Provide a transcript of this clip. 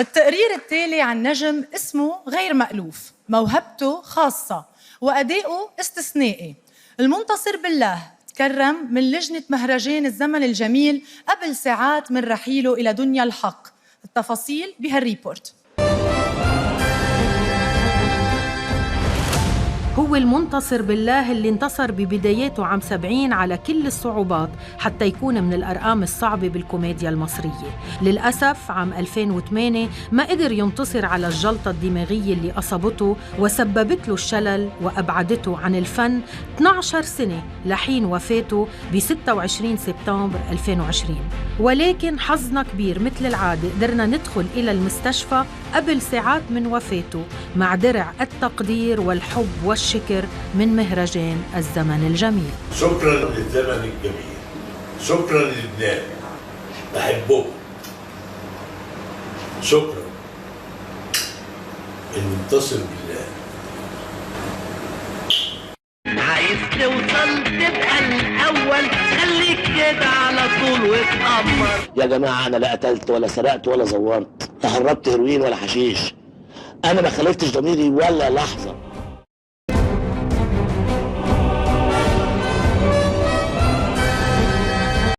التقرير التالي عن نجم اسمه غير مألوف، موهبته خاصة وأداؤه استثنائي. المنتصر بالله تكرم من لجنة مهرجان الزمن الجميل قبل ساعات من رحيله إلى دنيا الحق. التفاصيل بهالريبورت. هو المنتصر بالله اللي انتصر ببداياته عام 70 على كل الصعوبات حتى يكون من الأرقام الصعبة بالكوميديا المصرية. للأسف عام 2008 ما قدر ينتصر على الجلطة الدماغية اللي أصابته وسببت له الشلل وأبعدته عن الفن 12 سنة لحين وفاته ب 26 سبتمبر 2020. ولكن حظنا كبير مثل العادة قدرنا ندخل إلى المستشفى قبل ساعات من وفاته مع درع التقدير والحب والشكر من مهرجان الزمن الجميل. شكرا للزمن الجميل، شكرا للناس، بحبكم، شكرا. المنتصر بالله. عايز توصل تبقى الأول، خليك كده على طول واتأمر. يا جماعة أنا لا قتلت ولا سرقت ولا زورت، لا هربت هيروين ولا حشيش. أنا ما خالفتش ضميري ولا لحظة.